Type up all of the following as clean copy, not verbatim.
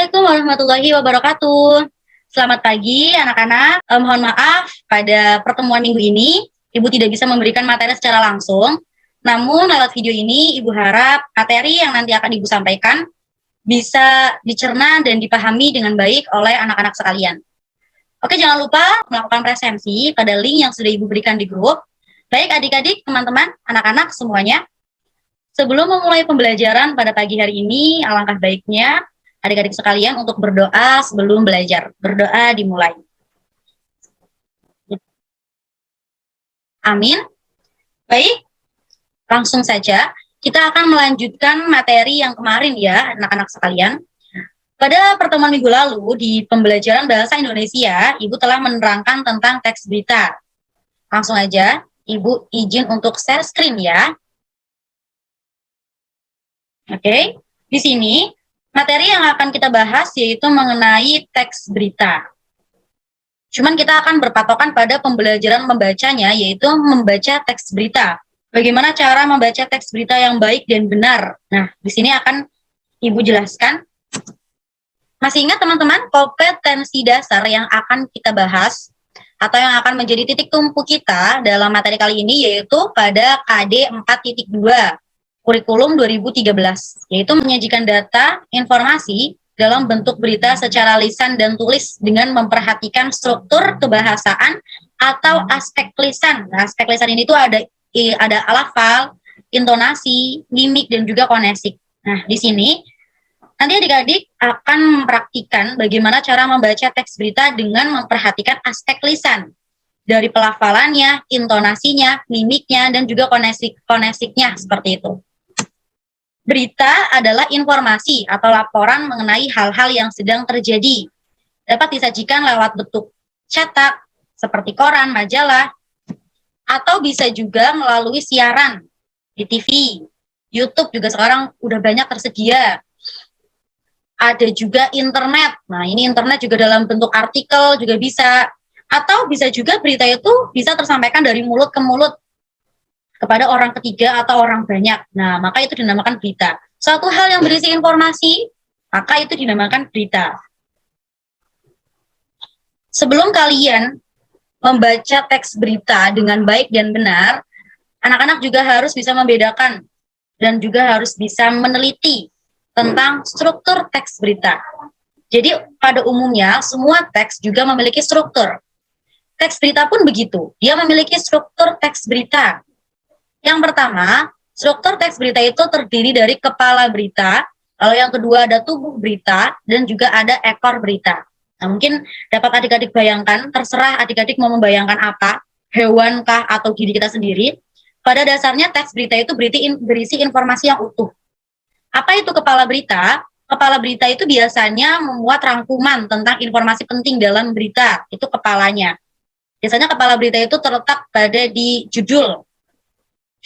Assalamualaikum warahmatullahi wabarakatuh. Selamat pagi anak-anak. Mohon maaf pada pertemuan minggu ini Ibu tidak bisa memberikan materi secara langsung. Namun lewat video ini Ibu harap materi yang nanti akan Ibu sampaikan bisa dicerna dan dipahami dengan baik oleh anak-anak sekalian. Oke, jangan lupa melakukan presensi pada link yang sudah Ibu berikan di grup. Baik adik-adik, teman-teman, anak-anak semuanya. Sebelum memulai pembelajaran pada pagi hari ini, alangkah baiknya adik-adik sekalian untuk berdoa sebelum belajar. Berdoa dimulai. Amin. Baik, langsung saja kita akan melanjutkan materi yang kemarin ya, anak-anak sekalian. Pada pertemuan minggu lalu di pembelajaran Bahasa Indonesia, Ibu telah menerangkan tentang teks berita. Langsung aja, Ibu izin untuk share screen ya. Oke, di sini materi yang akan kita bahas yaitu mengenai teks berita. Cuman kita akan berpatokan pada pembelajaran membacanya, yaitu membaca teks berita. Bagaimana cara membaca teks berita yang baik dan benar? Nah, di sini akan Ibu jelaskan. Masih ingat teman-teman kompetensi dasar yang akan kita bahas atau yang akan menjadi titik tumpu kita dalam materi kali ini yaitu pada KD 4.2. Kurikulum 2013, yaitu menyajikan data, informasi dalam bentuk berita secara lisan dan tulis dengan memperhatikan struktur kebahasaan atau aspek lisan. Nah, aspek lisan ini tuh ada lafal, intonasi, mimik, dan juga konesik. Nah, di sini nanti adik-adik akan mempraktikkan bagaimana cara membaca teks berita dengan memperhatikan aspek lisan. Dari pelafalannya, intonasinya, mimiknya, dan juga konesiknya seperti itu. Berita adalah informasi atau laporan mengenai hal-hal yang sedang terjadi. Dapat disajikan lewat bentuk cetak, seperti koran, majalah, atau bisa juga melalui siaran di TV. YouTube juga sekarang udah banyak tersedia. Ada juga internet. Nah, ini internet juga dalam bentuk artikel juga bisa. Atau bisa juga berita itu bisa tersampaikan dari mulut ke mulut kepada orang ketiga atau orang banyak. Nah, maka itu dinamakan berita. Suatu hal yang berisi informasi, maka itu dinamakan berita. Sebelum kalian membaca teks berita dengan baik dan benar, anak-anak juga harus bisa membedakan dan juga harus bisa meneliti tentang struktur teks berita. Jadi, pada umumnya, semua teks juga memiliki struktur. Teks berita pun begitu. Dia memiliki struktur teks berita. Yang pertama, struktur teks berita itu terdiri dari kepala berita, lalu yang kedua ada tubuh berita, dan juga ada ekor berita. Nah, mungkin dapat adik-adik bayangkan, terserah adik-adik mau membayangkan apa, hewan kah atau diri kita sendiri. Pada dasarnya teks berita itu berisi informasi yang utuh. Apa itu kepala berita? Kepala berita itu biasanya memuat rangkuman tentang informasi penting dalam berita, itu kepalanya. Biasanya kepala berita itu terletak pada di judul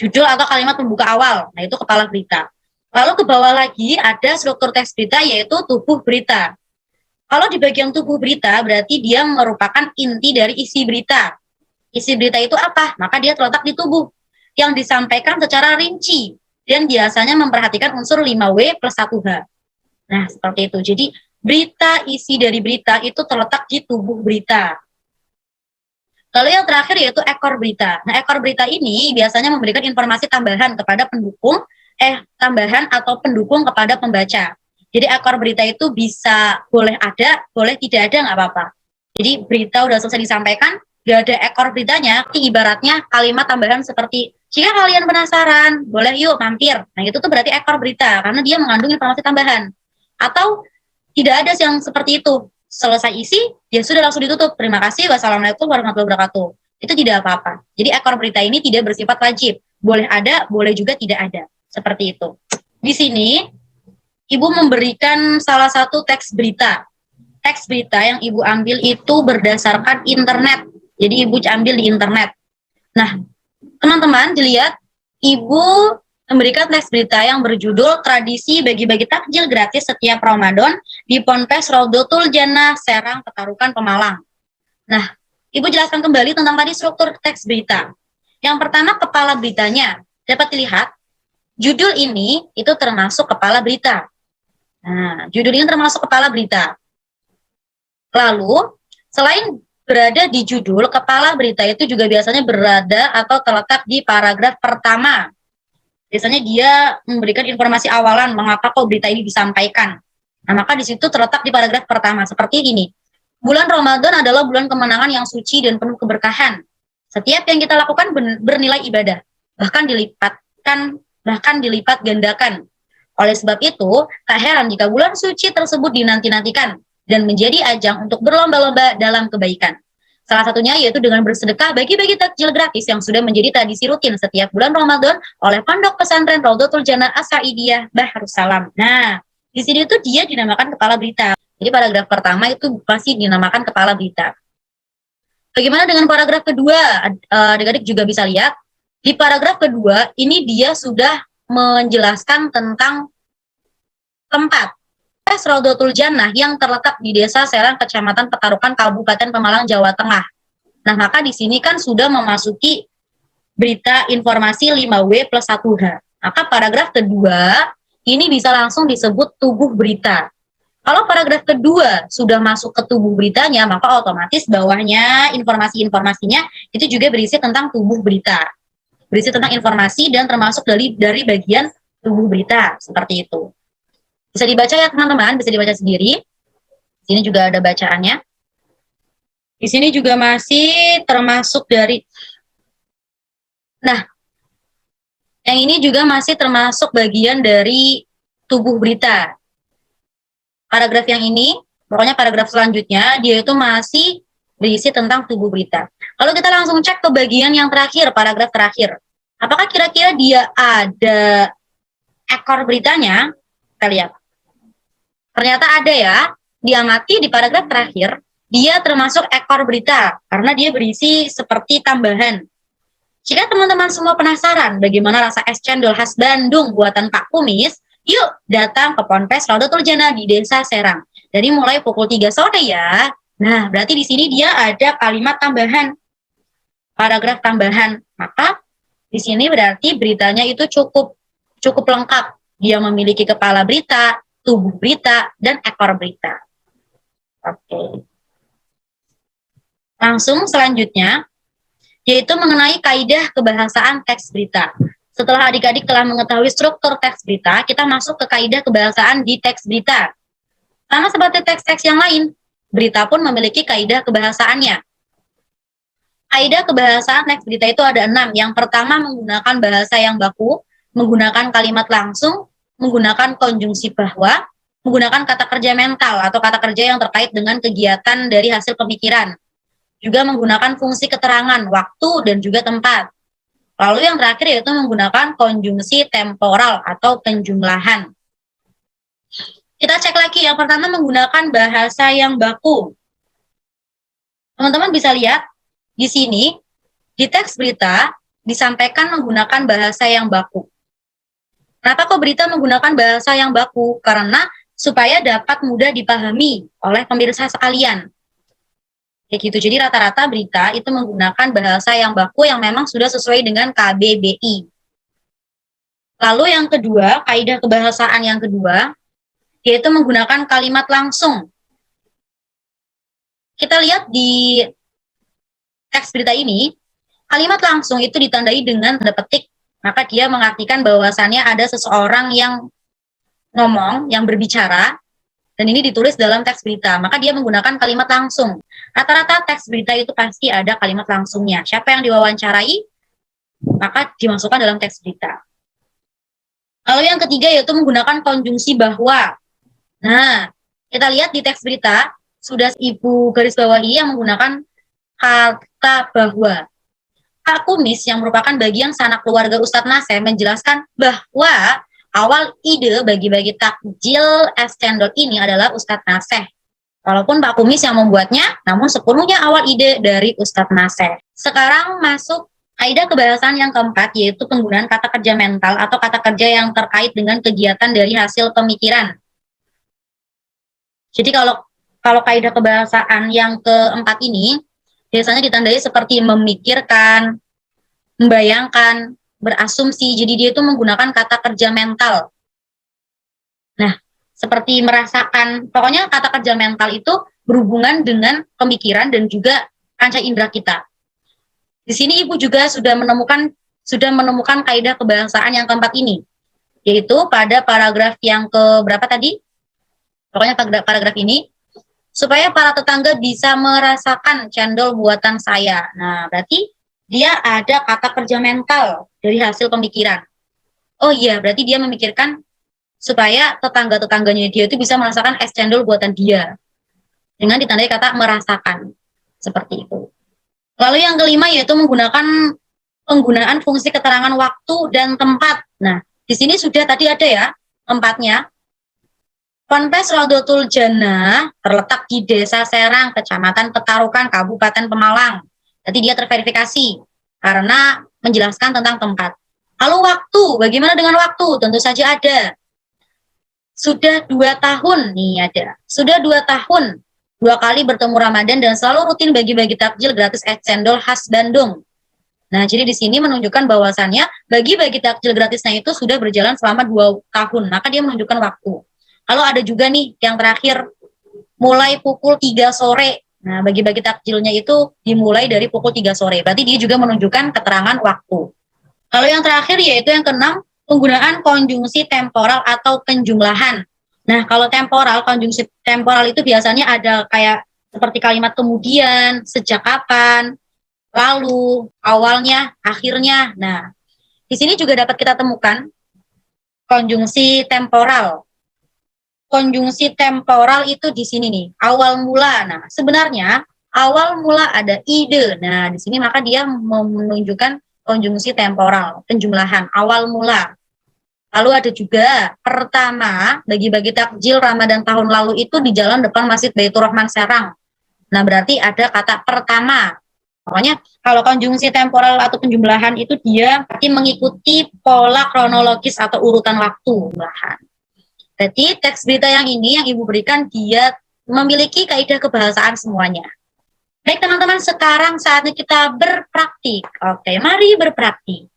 atau kalimat pembuka awal, nah itu kepala berita. Lalu ke bawah lagi ada struktur teks berita yaitu tubuh berita. Kalau di bagian tubuh berita berarti dia merupakan inti dari isi berita. Isi berita itu apa? Maka dia terletak di tubuh yang disampaikan secara rinci dan biasanya memperhatikan unsur 5W plus 1H. Nah, seperti itu. Jadi berita, isi dari berita itu terletak di tubuh berita. Lalu yang terakhir yaitu ekor berita. Nah, ekor berita ini biasanya memberikan informasi tambahan kepada tambahan atau pendukung kepada pembaca. Jadi ekor berita itu bisa boleh ada, boleh tidak ada, nggak apa-apa. Jadi berita udah selesai disampaikan, nggak ada ekor beritanya, ibaratnya kalimat tambahan seperti, jika kalian penasaran, boleh yuk mampir. Nah, itu tuh berarti ekor berita, karena dia mengandung informasi tambahan. Atau tidak ada yang seperti itu. Selesai isi, ya sudah langsung ditutup. Terima kasih, wassalamualaikum warahmatullahi wabarakatuh. Itu tidak apa-apa. Jadi ekor berita ini tidak bersifat wajib. Boleh ada, boleh juga tidak ada. Seperti itu. Di sini, Ibu memberikan salah satu teks berita. Teks berita yang Ibu ambil itu berdasarkan internet. Jadi Ibu ambil di internet. Nah, teman-teman dilihat, Ibu memberikan teks berita yang berjudul Tradisi Bagi-Bagi Takjil Gratis Setiap Ramadan di Ponpes Raudatul Jannah Serang Petarukan Pemalang. Nah, Ibu jelaskan kembali tentang tadi struktur teks berita. Yang pertama kepala beritanya. Dapat dilihat, judul ini itu termasuk kepala berita. Nah, judul ini termasuk kepala berita. Lalu, selain berada di judul, kepala berita itu juga biasanya berada atau terletak di paragraf pertama. Biasanya dia memberikan informasi awalan mengapa kok berita ini disampaikan. Nah, maka di situ terletak di paragraf pertama seperti ini. Bulan Ramadan adalah bulan kemenangan yang suci dan penuh keberkahan. Setiap yang kita lakukan bernilai ibadah, bahkan dilipat gandakan. Oleh sebab itu, tak heran jika bulan suci tersebut dinanti-nantikan dan menjadi ajang untuk berlomba-lomba dalam kebaikan. Salah satunya yaitu dengan bersedekah bagi-bagi takjil gratis yang sudah menjadi tradisi rutin setiap bulan Ramadan oleh Pondok Pesantren Raudhatul Jannah As-Sa'idiyah Bahrussalam. Nah, di sini tuh dia dinamakan kepala berita. Jadi paragraf pertama itu masih dinamakan kepala berita. Bagaimana dengan paragraf kedua? Adik-adik juga bisa lihat. Di paragraf kedua, ini dia sudah menjelaskan tentang tempat Raudhatul Jannah yang terletak di Desa Serang, Kecamatan Petarukan, Kabupaten Pemalang, Jawa Tengah. Nah, maka di sini kan sudah memasuki berita informasi 5W plus 1H. Maka paragraf kedua, ini bisa langsung disebut tubuh berita. Kalau paragraf kedua sudah masuk ke tubuh beritanya, maka otomatis bawahnya informasi-informasinya itu juga berisi tentang tubuh berita. Berisi tentang informasi dan termasuk dari bagian tubuh berita, seperti itu. Bisa dibaca ya teman-teman, bisa dibaca sendiri. Di sini juga ada bacaannya. Di sini juga masih termasuk dari... Nah, yang ini juga masih termasuk bagian dari tubuh berita. Paragraf yang ini, pokoknya paragraf selanjutnya, dia itu masih berisi tentang tubuh berita. Lalu kita langsung cek ke bagian yang terakhir, paragraf terakhir. Apakah kira-kira dia ada ekor beritanya? Kita lihat. Ternyata ada ya, diamati di paragraf terakhir, dia termasuk ekor berita, karena dia berisi seperti tambahan. Jika teman-teman semua penasaran bagaimana rasa es cendol khas Bandung buatan Pak Kumis, yuk datang ke Ponpes Raudhatul Jannah di Desa Serang. Dari mulai pukul 3 sore ya. Nah, berarti di sini dia ada kalimat tambahan, paragraf tambahan. Maka di sini berarti beritanya itu cukup lengkap. Dia memiliki kepala berita, tubuh berita, dan ekor berita. Oke. Langsung selanjutnya, yaitu mengenai kaidah kebahasaan teks berita. Setelah adik-adik telah mengetahui struktur teks berita, kita masuk ke kaidah kebahasaan di teks berita. Sama seperti teks-teks yang lain, berita pun memiliki kaidah kebahasaannya. Kaidah kebahasaan teks berita itu ada 6. Yang pertama, menggunakan bahasa yang baku, menggunakan kalimat langsung, menggunakan konjungsi bahwa, menggunakan kata kerja mental atau kata kerja yang terkait dengan kegiatan dari hasil pemikiran. Juga menggunakan fungsi keterangan, waktu, dan juga tempat. Lalu yang terakhir yaitu menggunakan konjungsi temporal atau penjumlahan. Kita cek lagi, yang pertama menggunakan bahasa yang baku. Teman-teman bisa lihat, di sini, di teks berita, disampaikan menggunakan bahasa yang baku. Kenapa kok berita menggunakan bahasa yang baku? Karena supaya dapat mudah dipahami oleh pemirsa sekalian. Kayak gitu. Jadi rata-rata berita itu menggunakan bahasa yang baku yang memang sudah sesuai dengan KBBI. Lalu yang kedua, kaidah kebahasaan yang kedua, yaitu menggunakan kalimat langsung. Kita lihat di teks berita ini, kalimat langsung itu ditandai dengan tanda petik, maka dia mengartikan bahwasannya ada seseorang yang ngomong, yang berbicara, dan ini ditulis dalam teks berita, maka dia menggunakan kalimat langsung. Rata-rata teks berita itu pasti ada kalimat langsungnya. Siapa yang diwawancarai, maka dimasukkan dalam teks berita. Lalu yang ketiga yaitu menggunakan konjungsi bahwa. Nah, kita lihat di teks berita, sudah Ibu garis bawahi yang menggunakan kata bahwa. Pak Kumis yang merupakan bagian sanak keluarga Ustadz Naseh menjelaskan bahwa awal ide bagi-bagi takjil es cendol ini adalah Ustadz Naseh. Walaupun Pak Kumis yang membuatnya, namun sepenuhnya awal ide dari Ustadz Naseh. Sekarang masuk kaidah kebahasaan yang keempat, yaitu penggunaan kata kerja mental atau kata kerja yang terkait dengan kegiatan dari hasil pemikiran. Jadi kalau kaidah kebahasaan yang keempat ini, biasanya ditandai seperti memikirkan, membayangkan, berasumsi, jadi dia itu menggunakan kata kerja mental. Nah, seperti merasakan, pokoknya kata kerja mental itu berhubungan dengan pemikiran dan juga panca indera kita. Di sini Ibu juga sudah menemukan kaidah kebahasaan yang keempat ini, yaitu pada paragraf yang ke berapa tadi? Pokoknya paragraf ini, supaya para tetangga bisa merasakan cendol buatan saya. Nah, berarti dia ada kata kerja mental dari hasil pemikiran. Oh iya, berarti dia memikirkan supaya tetangga-tetangganya dia itu bisa merasakan es cendol buatan dia. Dengan ditandai kata merasakan. Seperti itu. Lalu yang kelima yaitu penggunaan fungsi keterangan waktu dan tempat. Nah, di sini sudah tadi ada ya tempatnya. Ponpes Raudatul Jannah terletak di Desa Serang, Kecamatan Petarukan, Kabupaten Pemalang. Jadi dia terverifikasi karena menjelaskan tentang tempat. Lalu waktu, bagaimana dengan waktu? Tentu saja ada. Sudah 2 tahun nih ada. Sudah 2 tahun 2 kali bertemu Ramadan dan selalu rutin bagi-bagi takjil gratis es cendol khas Bandung. Nah, jadi di sini menunjukkan bahwasannya bagi-bagi takjil gratisnya itu sudah berjalan selama 2 tahun. Maka dia menunjukkan waktu. Lalu ada juga nih yang terakhir mulai pukul 3 sore. Nah, bagi-bagi takjilnya itu dimulai dari pukul 3 sore. Berarti dia juga menunjukkan keterangan waktu. Lalu yang terakhir yaitu yang keenam, penggunaan konjungsi temporal atau penjumlahan. Nah, kalau konjungsi temporal itu biasanya ada kayak seperti kalimat kemudian, sejak kapan, lalu, awalnya, akhirnya. Nah, di sini juga dapat kita temukan konjungsi temporal. Konjungsi temporal itu di sini nih, awal mula. Nah, sebenarnya awal mula ada ide. Nah, di sini maka dia menunjukkan konjungsi temporal, penjumlahan, awal mula. Lalu ada juga pertama, bagi-bagi takjil Ramadan tahun lalu itu di jalan depan Masjid Baitur Rahman Serang. Nah, berarti ada kata pertama. Pokoknya kalau konjungsi temporal atau penjumlahan itu dia berarti mengikuti pola kronologis atau urutan waktu jumlahan. Jadi teks berita yang ini yang Ibu berikan dia memiliki kaidah kebahasaan semuanya. Baik teman-teman, sekarang saatnya kita berpraktik. Oke, mari berpraktik.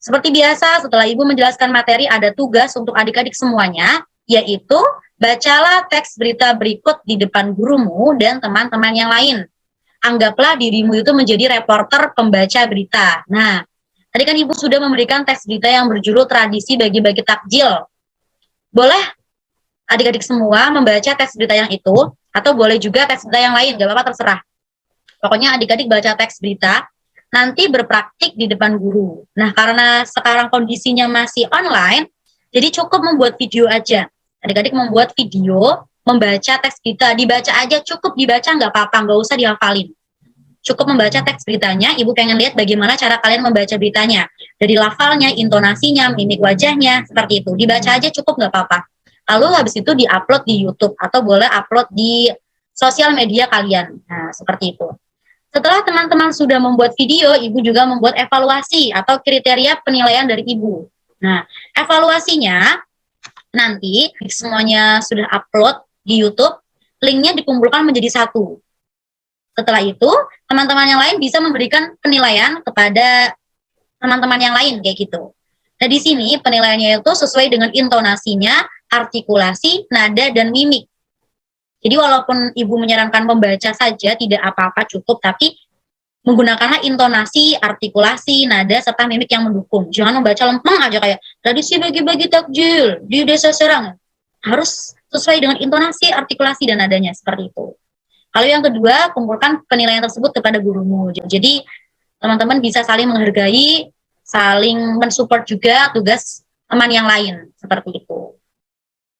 Seperti biasa, setelah Ibu menjelaskan materi, ada tugas untuk adik-adik semuanya, yaitu bacalah teks berita berikut di depan gurumu dan teman-teman yang lain. Anggaplah dirimu itu menjadi reporter pembaca berita. Nah, tadi kan Ibu sudah memberikan teks berita yang berjudul tradisi bagi-bagi takjil. Boleh adik-adik semua membaca teks berita yang itu, atau boleh juga teks berita yang lain, gak apa-apa terserah. Pokoknya adik-adik baca teks berita, nanti berpraktik di depan guru. Nah, karena sekarang kondisinya masih online, jadi cukup membuat video aja. Adik-adik membuat video, membaca teks berita, dibaca aja, cukup dibaca, nggak apa-apa, nggak usah dihafalin. Cukup membaca teks beritanya, Ibu pengen lihat bagaimana cara kalian membaca beritanya. Dari lafalnya, intonasinya, mimik wajahnya, seperti itu. Dibaca aja cukup, nggak apa-apa. Lalu habis itu di-upload di YouTube atau boleh upload di sosial media kalian. Nah, seperti itu. Setelah teman-teman sudah membuat video, Ibu juga membuat evaluasi atau kriteria penilaian dari Ibu. Nah, evaluasinya nanti semuanya sudah upload di YouTube, linknya dikumpulkan menjadi satu. Setelah itu, teman-teman yang lain bisa memberikan penilaian kepada teman-teman yang lain, kayak gitu. Nah, di sini penilaiannya itu sesuai dengan intonasinya, artikulasi, nada, dan mimik. Jadi walaupun Ibu menyarankan membaca saja, tidak apa-apa cukup, tapi menggunakanlah intonasi, artikulasi, nada, serta mimik yang mendukung. Jangan membaca lempeng aja kayak, tradisi bagi-bagi takjil di Desa Serang. Harus sesuai dengan intonasi, artikulasi, dan nadanya, seperti itu. Lalu yang kedua, kumpulkan penilaian tersebut kepada gurumu. Jadi teman-teman bisa saling menghargai, saling mensupport juga tugas teman yang lain, seperti itu.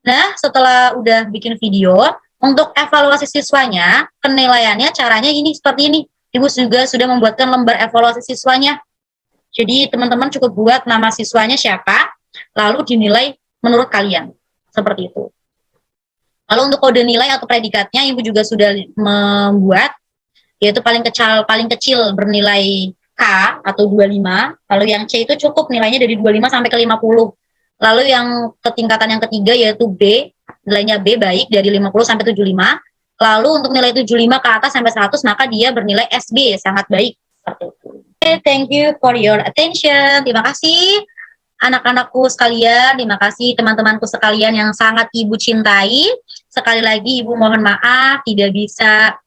Nah, setelah udah bikin video, untuk evaluasi siswanya, penilaiannya caranya ini seperti ini. Ibu juga sudah membuatkan lembar evaluasi siswanya. Jadi teman-teman cukup buat nama siswanya siapa, lalu dinilai menurut kalian. Seperti itu. Lalu untuk kode nilai atau predikatnya, Ibu juga sudah membuat, yaitu paling kecil bernilai K atau 25, lalu yang C itu cukup nilainya dari 25 sampai ke 50. Lalu yang ketingkatan yang ketiga yaitu B, nilainya B baik dari 50 sampai 75. Lalu untuk nilai 75 ke atas sampai 100 maka dia bernilai SB, sangat baik. Seperti itu. Okay, thank you for your attention. Terima kasih anak-anakku sekalian, terima kasih teman-temanku sekalian yang sangat Ibu cintai. Sekali lagi Ibu mohon maaf tidak bisa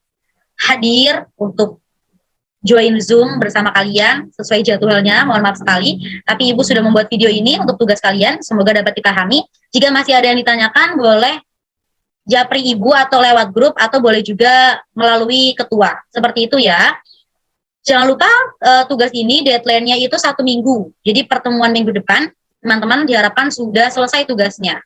hadir untuk join Zoom bersama kalian sesuai jadwalnya, mohon maaf sekali. Tapi Ibu sudah membuat video ini untuk tugas kalian, semoga dapat dipahami. Jika masih ada yang ditanyakan, boleh japri Ibu atau lewat grup, atau boleh juga melalui ketua. Seperti itu ya. Jangan lupa tugas ini deadline-nya itu 1 minggu. Jadi pertemuan minggu depan, teman-teman diharapkan sudah selesai tugasnya.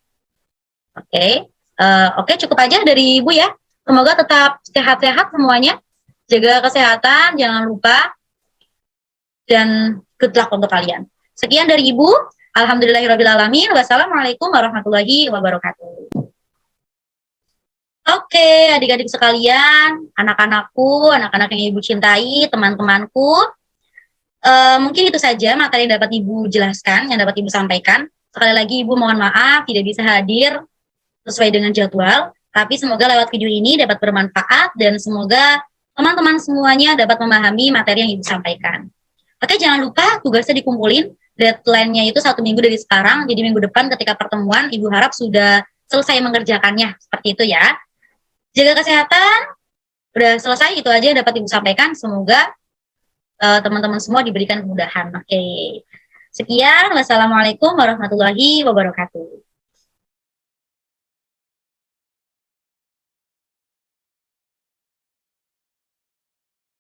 Oke, cukup aja dari Ibu ya. Semoga tetap sehat-sehat semuanya. Jaga kesehatan, jangan lupa. Dan good luck untuk kalian. Sekian dari Ibu. Alhamdulillahirrahmanirrahim. Wassalamualaikum warahmatullahi wabarakatuh. Oke, adik-adik sekalian, anak-anakku, anak-anak yang Ibu cintai, teman-temanku, mungkin itu saja materi yang dapat Ibu jelaskan, yang dapat Ibu sampaikan. Sekali lagi Ibu mohon maaf tidak bisa hadir sesuai dengan jadwal, tapi semoga lewat video ini dapat bermanfaat dan semoga teman-teman semuanya dapat memahami materi yang Ibu sampaikan. Oke, jangan lupa tugasnya dikumpulin, deadline-nya itu 1 minggu dari sekarang, jadi minggu depan ketika pertemuan Ibu harap sudah selesai mengerjakannya, seperti itu ya. Jaga kesehatan, udah selesai, itu aja yang dapat Ibu sampaikan. Semoga teman-teman semua diberikan kemudahan. Oke. Sekian, wassalamualaikum warahmatullahi wabarakatuh.